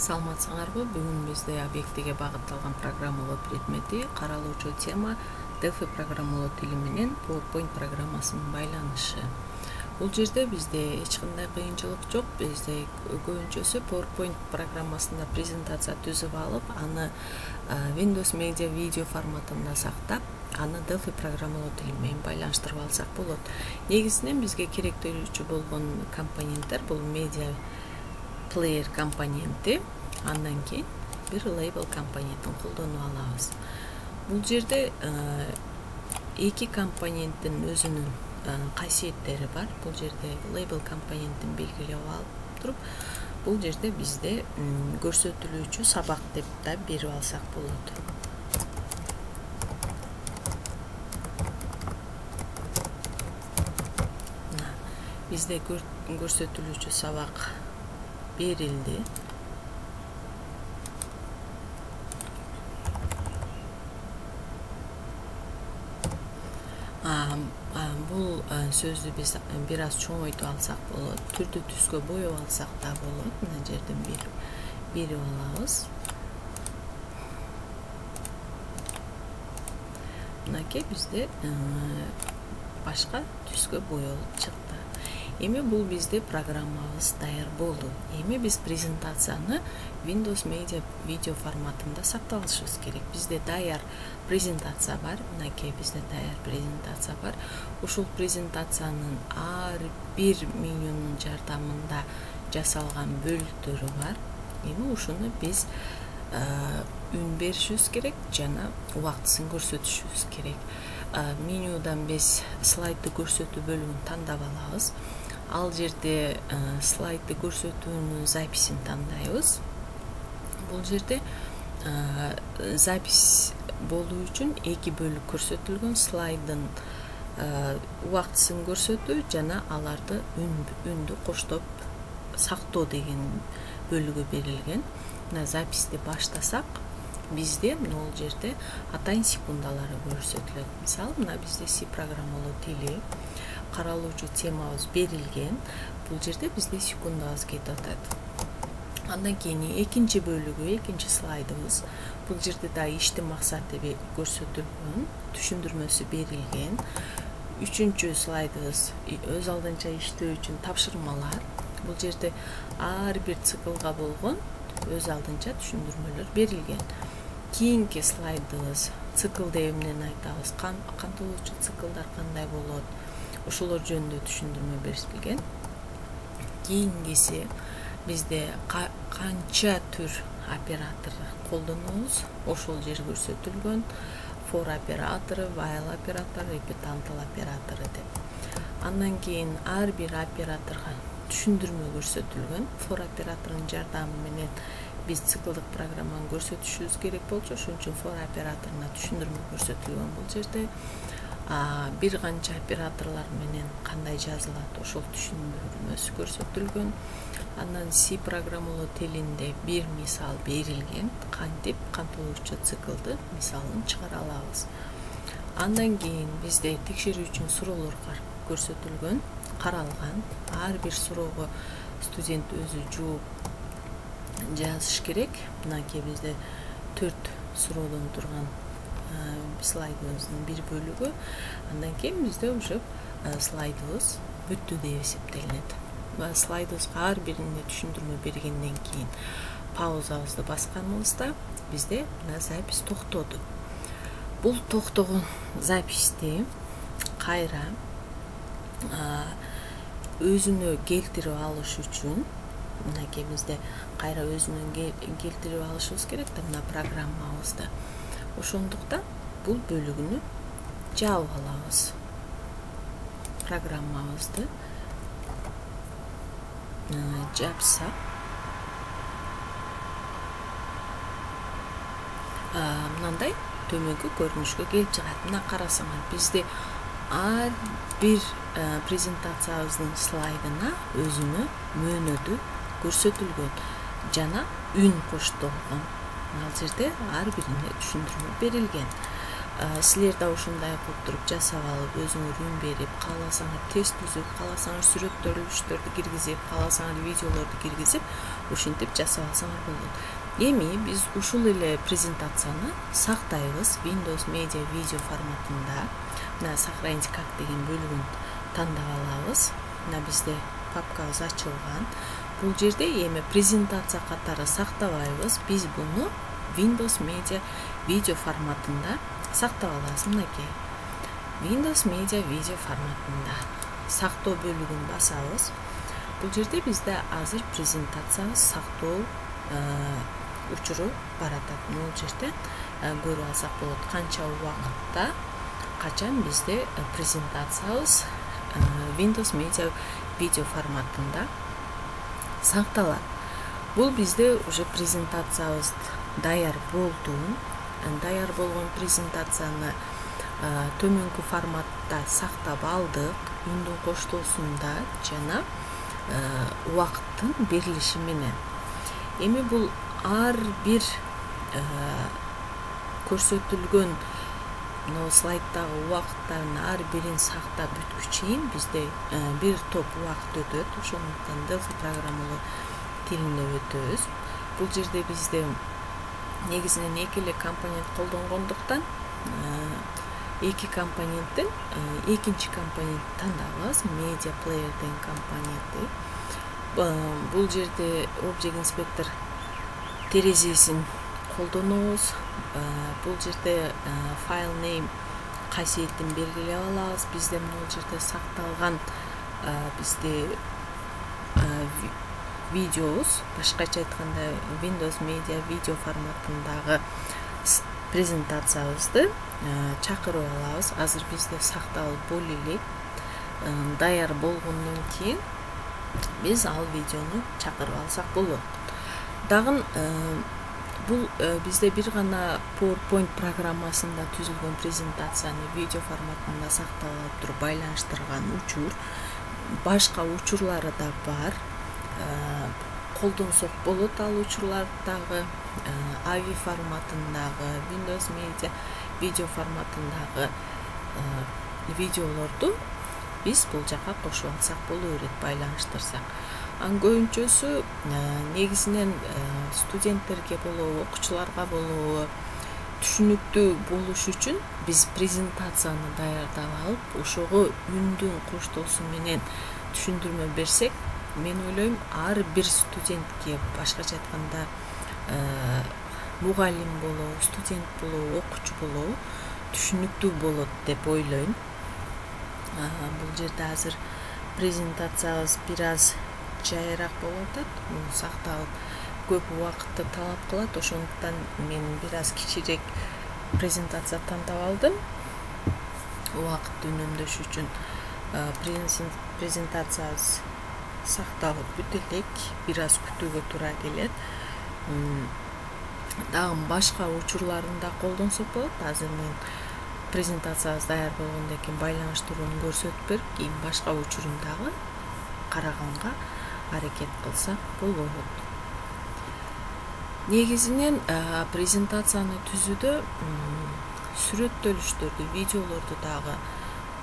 Саламатсыңарбы? Бүгүн бизде объектиге багытталган программалоо предмети каралуучу тема Delphi программалоо тили менен PowerPoint программасынын байланышы. Бул жерде бизде эч кандай кыйынчылык жок. Бизде көбүнчөсү PowerPoint программасында презентация түзүп алып, аны Windows Media видео форматында сактап, аны Delphi программалоо тили менен байланыштырып алсак болот. Негизинен бизге керектелүүчү болгон компоненттер бул Media Player компоненти, андан кийин бир label компонентин колдонуп алабыз. Бул жерде эки компоненттин өзүнүн касиеттери бар. Бул жерде label компонентин белгилеп алып туруп, бул жерде бизде көрсөтүлүүчү сабак деп да берип алсак болот. Бизде көрсөтүлүүчү сабак берилди. Бул сөздү биз бир аз чоңойтуп алсак болот. Түрдүү түскө боёп алсак да болот. Мына жерден берип алабыз. Мынакей бизде башка түскө боёлуп чыкты. Эми бул бизде программабыз даяр болду. Эми биз презентацияны Windows Media видео форматында сакталышыбыз керек. Бизде даяр презентация бар. Мынакей бизде даяр презентация бар. Ушул презентациянын ар бир менюнун жардамында жасалган бөлүктөрү бар. Эми ушуну биз үн беришибиз керек жана убактысын көрсөтүшүбүз керек. Менюдан биз слайдды көрсөтүү бөлүгүн тандап алабыз. Ал жерде слайдды көрсөтүүнүн записин тандайбыз. Бул жерде запись болуу үчүн эки бөлүк көрсөтүлгөн: слайддын убактысын көрсөтүү жана аларды үндү коштоп сактоо деген бөлүгү берилген. Мына записти баштасак, бизде бул жерде атайын секундалары көрсөтүлөт. Мисалы, мына бизде C программалоо тили каралуучу темабыз берилген. Бул жерде бизде секундабыз кетип атат. Андан кийин экинчи бөлүгү, экинчи слайдыбыз. Бул жерде да иштин максаты көрсөтүлгөн, түшүндүрмөсү берилген. Үчүнчү слайдыбыз өз алдынча иштөө үчүн тапшырмалар. Бул жерде ар бир циклга болгон өз алдынча түшүндүрмөлөр берилген. Кийинки слайдыбыз цикл деп эмнени айтабыз, камтылуучу циклдар кандай болот, ошолор жөнүндө түшүндүрмө берилген. Кийингиси бизде канча түр оператор колдонобуз, ошол жер көрсөтүлгөн. For оператору, while оператору, repeatable оператору деп. Андан кийин ар бир операторго түшүндүрмө көрсөтүлгөн. For операторунун жардамы менен биз циклдык программаны көрсөтүшүбүз керек болчу, ошон үчүн for операторуна түшүндүрмө көрсөтүлгөн. Бул жерде бир канча операторлор менен кандай жазылат, ошол түшүндүрмөсү көрсөтүлгөн. Андан C программалоо тилинде бир мисал берилген, кантип камтылуучу циклды мисалын чыгара алабыз. Андан кийин бизде текшерүү үчүн суроолор көрсөтүлгөн, каралган. Ар бир суроого студент өзү жооп жазыш керек. Мынакей бизде 4 суроодон турган слайдыбыздын бир бөлүгү. Андан кийин бизде уже слайдыбыз бүттү деп эсептелинет. Слайдыбызга ар биринде түшүндүрмө бергенден кийин паузабызды басканыбызда бизде мына запись токтоду. Бул токтогон записти кайра өзүнө келтирип алыш үчүн мынакей бизде кайра өзүнө келтирип алышыбыз керек да мына программабызды. Ошондуктан бул бөлүгүнү жаап алабыз. Программабызды жапсак, мындай төмөнкү көрүнүшкө келип чыгат. Мына карасаңар, бизде ар бир презентациябыздын слайдына өзүнө мөөнөтү көрсөтүлгөн жана үн коштолгон. Ал жерде ар бирине түшүндүрмө берилген. силер да ушундай кылып туруп жасап алып өзүңөр үн берип, кааласаңар тест түзүп, кааласаңар сүрөттөрдү киргизип, кааласаңар видеолорду киргизип, ушинтип жасап алсаңар болот. Эми биз ушул эле презентацияны сактайбыз Windows Media Video форматында. Мына сохранить как деген бөлүгүн тандап алабыз. Мына бизде папкабыз ачылган. Бул жерде эми презентация катары сактабайбыз. Биз буну Windows Media Video форматында сактап алабыз. Мынакей. Windows Media Video форматында сактоо бөлүгүн басабыз. Бул жерде бизде азыр презентациябыз сактоо учуру баратат. Бул жерде көрүп алсак болот канча убакытта, качан бизде презентациябыз Windows Media Video форматында сакталат. Бул бизде уже презентациябыз даяр болду. Даяр болгон презентацияны төмөнкү форматта сактап алдык, үндүн коштоосунда жана убакыттын берилиши менен. Эми бул ар бир көрсөтүлгөн слайддагы убакыттардын ар бирин сактап бүткү чейин бизде бир топ убакыт өтөт. Ошондуктан Delphi программалоо тилинде өтөбүз. Бул жерде бизде негизинен эки эле компонент колдонгондуктан эки компоненттен экинчи компонент тандабыз, Media Player деген компонентти. Бул жерде Object Inspector терезесин колдонобуз. Бул жерде file name касиетин белгилеп алабыз. Бизде бул жерде сакталган бизде видеобуз, башкача айтканда Windows Media Video форматындагы презентациябызды чакырып алабыз. Азыр бизде сакталып боло элек. Даяр болгондон кийин биз ал видеону чакырып алсак болот. Дагы бул бизде бир гана PowerPoint программасында түзүлгөн презентацияны видео форматында сактап алып туруп байланыштырган учур. Башка учурлары да бар. Колдонсок болот ал учурлардагы AVI форматындагы, Windows Media Video форматындагы видеолорду биз бул жака кошуп алсак боло берет, байланыштырсак. Анын көбүнчөсү негизинен студенттерге болобу, окуучуларга болобу түшүнүктүү болуш үчүн биз презентацияны даярдап алып, ошого үндүн коштоосу менен түшүндүрмө берсек, мен ойлойм ар бир студентке, башкача айтканда мугалим болобу, студент болобу, окуучу болобу түшүнүктүү болот деп ойлойм. Бул жерде азыр презентациябыз бир аз жайыраак болуп атат. Сакталып көп убакытты талап кылат. Ошондуктан мен бир аз кичирээк презентация тандап алдым. Убакытты үнөмдөш үчүн презентациябыз сакталып бүтө элек, бир аз күтүүгө туура келет. Дагы башка учурларында колдонсок болот. Азыр мен презентациябыз даяр болгондон кийин байланыштырууну көрсөтүп берип, кийин башка учурун дагы караганга аракет кылсак болот. Негизинен презентацияны түзүүдө сүрөттөлүштөрдү, видеолорду дагы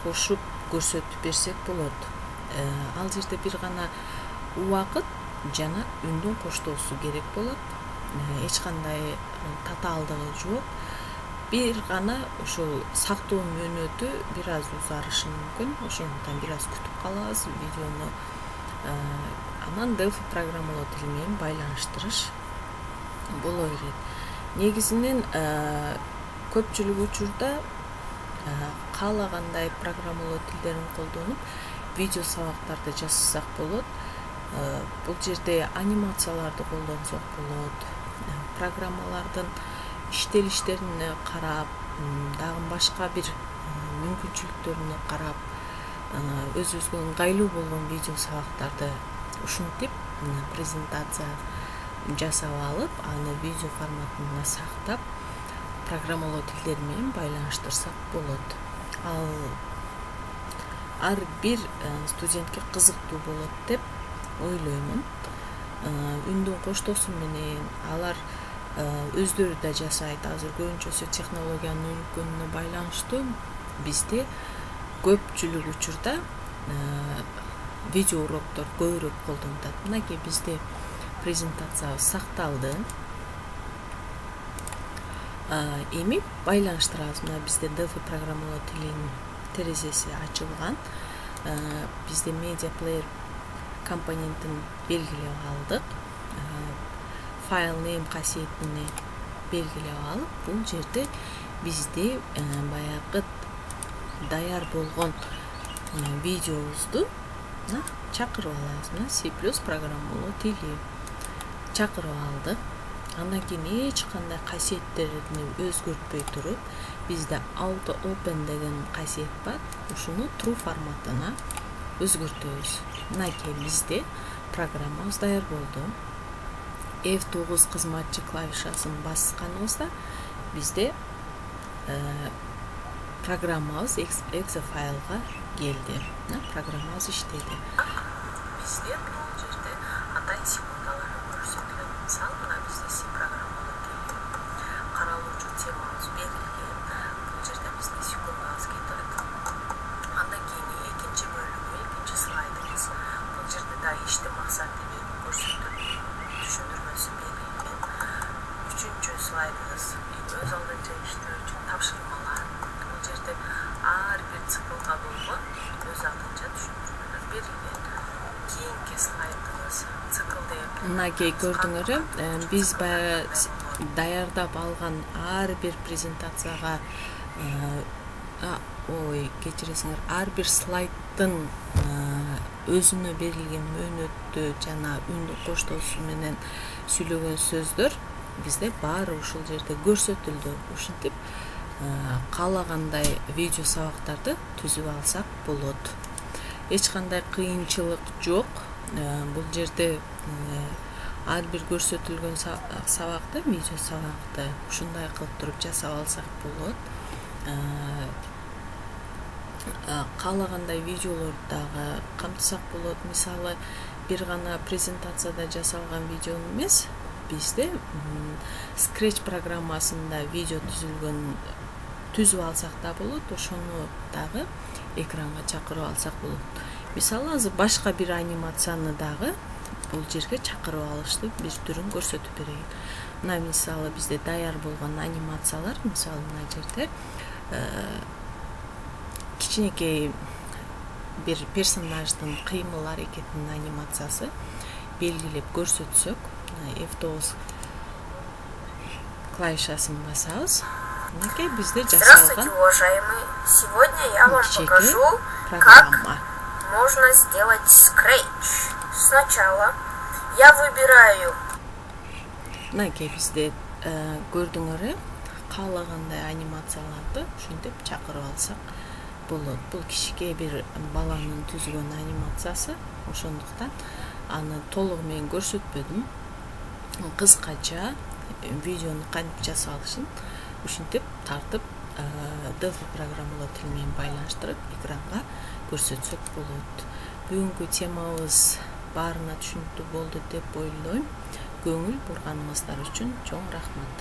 кошуп көрсөтүп берсек болот. Ал жерде бир гана убакыт жана үндүн коштоосу керек болот. Эч кандай татаалдыгы жок. Бир гана ошол сактоо мөөнөтү бир аз узарышы мүмкүн. Ошондуктан бир аз күтүп калабыз видеону. Анан Delphi программалоо тили менен байланыштырыш боло берет. Негизинен көпчүлүк учурда каалагандай программалоо тилдерин колдонуп видео сабактарды жасасак болот. Бул жерде анимацияларды колдонсок болот. Программалардын иштелиштерине карап, дагы башка бир мүмкүнчүлүктөрүнө карап, өзүбүзгө ыңгайлуу болгон видео сабактарды ушинтип презентация жасап алып, аны видео форматында сактап, программалоо тилдери менен байланыштырсак болот. Ал ар бир студентке кызыктуу болот деп ойлоймун. Үндүн коштоосу менен алар өздөрү да жасайт. Азыр көбүнчөсү технологиянын өнүккөнүнө байланыштуу бизде көпчүлүк учурда видео уроктор көбүрөөк колдонулат. Мынакей бизде презентациябыз сакталды. Эми байланыштырабыз. Мына бизде Delphi программалоо тилинин терезеси ачылган. Бизде media player компонентин белгилеп алдык. File name касиетини белгилеп алып, бул жерде бизде баягы даяр болгон видеобузду чакырып алабыз. Мына C+ программалоо тили чакырып алдык. Андан кийин эч кандай касиеттерин өзгөртпөй туруп, бизде auto open деген касиет бар. Ушуну true форматына өзгөртөбүз. Мынакей бизде программабыз даяр болду. F9 кызматчы клавишасын басканыбызда бизде программабыз exe файлга келди. Программабыз иштеди. Бизде бул жерде атайын секундаларды көрсөтүлөт. Мисалы, мына бизде C программалоо тили каралуучу темабыз берилген. Бул жерде бизде секундабыз кетет. Андан кийин экинчи бөлүгү, экинчи слайдыбыз. Бул жерде да иштин максаты көрсөтүлүп, түшүндүрмөсү берилген. Үчүнчү слайдыбыз өз алдынча иштөөчү тапшырмалар. Бул жерде ар бир циклга болгон өз алдынча түшүндүрмөлөр берилген. Кийинки слайдыбыз цикл деп. Мынакей көрдүңөр, биз баягы даярдап алган ар бир презентацияга кечиресиңер, ар бир слайддын өзүнө берилген мөөнөттү жана үндү коштоосу менен сүйлөгөн сөздөр бизде баары ушул жерде көрсөтүлдү. Ушинтип каалагандай видео сабактарды түзүп алсак болот. Эч кандай кыйынчылык жок. Бул жерде ар бир көрсөтүлгөн сабакты, видео сабакты ушундай кылып туруп жасап алсак болот. Каалагандай видеолорду дагы камтысак болот. Мисалы, бир гана презентацияда жасалган видеону эмес, бизде Scratch программасында видео түзүп алсак да болот. Ошону дагы экранга чакырып алсак болот. Мисалы, азыр башка бир анимацияны дагы бул жерге чакырып алышты, бир түрүн көрсөтүп берейин. Мына мисалы бизде даяр болгон анимациялар, мисалы мына жерде кичинекей бир персонаждын кыймыл аракетинин анимациясы белгилеп көрсөтсөк, F9 клавишасын басабыз. Мынакей бизде жасалган. Здравствуйте, уважаемые! Сегодня я вам покажу, как можно сделать Scratch. Сначала я выбираю. Мынакей бизде көрдүңөр, каалагандай анимацияларды ушинтип чакырып алсак болот. Бул кичике бир баланын түзгөн анимациясы, ошондуктан аны толугу менен көрсөтпөдүм. Кыскача видеону кантип жасалышын ушинтип тартып Delphi программалоо тили менен байланыштырып экранга көрсөтсөк болот. Бүгүнкү темабыз баарына түшүнүктүү болду деп ойлойм. Көңүл бурганыңыздар үчүн чоң рахмат.